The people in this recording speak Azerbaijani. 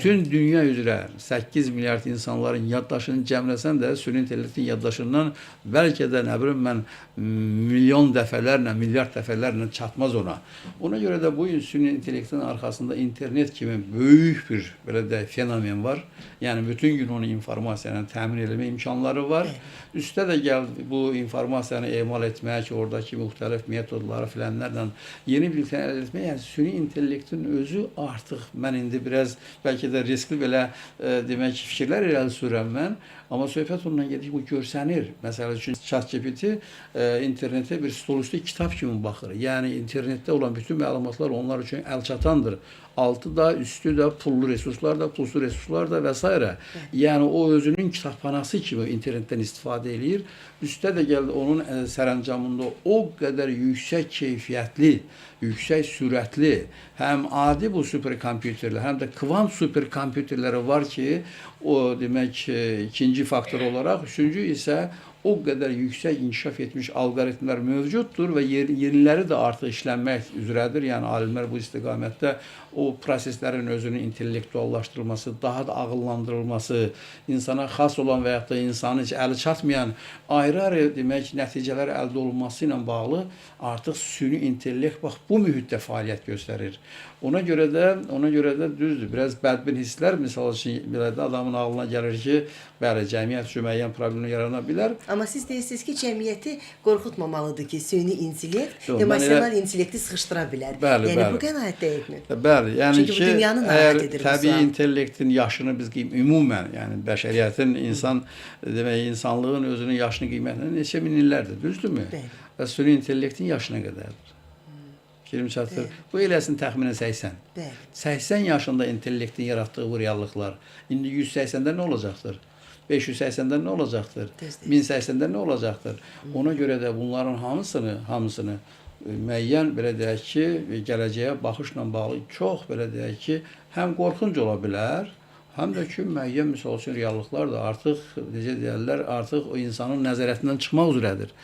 bütün dünya üzrə 8 milyard insanların yaddaşını cəmləsən də süni intellektin yaddaşından bəlkə də nə bilim mən milyon dəfələrlə, milyard dəfələrlə çatmaz ona. Ona görə də bu süni intellektin arxasında internet kimi böyük bir belə də fenomen var. Yəni bütün gün onu informasiyanı təmin etmə imkanları var. Üstə də gəl bu informasiyanı emal etmək, oradakı müxtəlif metodları filanlarla yeni biliklər əldə etmək, yəni süni intellektin özü artıq mən indi biraz bəlkə də riskli belə demək fikirlər irəli sürürəm mən. Amma söhbət ondan gedir ki, bu görsənir. Məsəl üçün ChatGPT internetə bir stolüstü kitab kimi baxır. Yəni internetdə olan bütün məlumatlar onlar üçün əlçatandır. Altı da, üstü də, pullu resurslar da, pulsuz resurslar da və s. Yəni o özünün kitabxanası kimi internetdən istifadə eləyir. Üstə də gəldi onun sərəncamında o qədər yüksək keyfiyyətli, yüksək sürətli, həm adi bu superkompüterlər, həm də kvant superkompüterləri var ki, o demək ikinci faktor olaraq, üçüncü isə o qədər yüksək inkişaf etmiş alqoritmlər mövcuddur və yeniləri də artıq işlənmək üzrədir. Yəni alimlər bu istiqamətdə o proseslərin özünün intellektuallaşdırılması, daha da ağıllandırılması, insana xas olan və yaxud da insanın heç əli çatmayan ayrı-ayrı demək nəticələr əldə olunması ilə bağlı artıq süni intellekt bax bu mühitdə fəaliyyət göstərir. Ona görə də düzdür. Biraz bədbin hisslər misal üçün belə də adamın ağlına gəlir ki, bəli, cəmiyyət üçün müəyyən problemlər yarana bilər. Amma siz deyirsiniz ki, cəmiyyəti qorxutmamalıdır ki, süni intellekt emosional intellekti sıxışdıra bilər. Yəni bu qənaət deyilmi? Bəli, yəni çünki ki, bu dünyanı əgər edir, təbii intellektin yaşını biz ümumən, yəni bəşəriyyətin demək insanlığın özünün yaşını qiymətləndirmək neçə min illərdir, düzdürmü? Və süni intellektin yaşına qədərdir. Kirim çatır. Bu eləsin təxminən 80. 80 yaşında intellektin yaratdığı bu reallıqlar indi 180-də nə olacaqdır? 580-də nə olacaqdır? 1080-də nə olacaqdır? Ona görə də bunların hamısını müəyyən belə deyək ki, gələcəyə baxışla bağlı çox belə deyək ki, həm qorxunc ola bilər, həm də ki, müəyyən misal üçün reallıqlar da artıq necə deyirlər, artıq o insanın nəzarətindən çıxmaq üzrədir.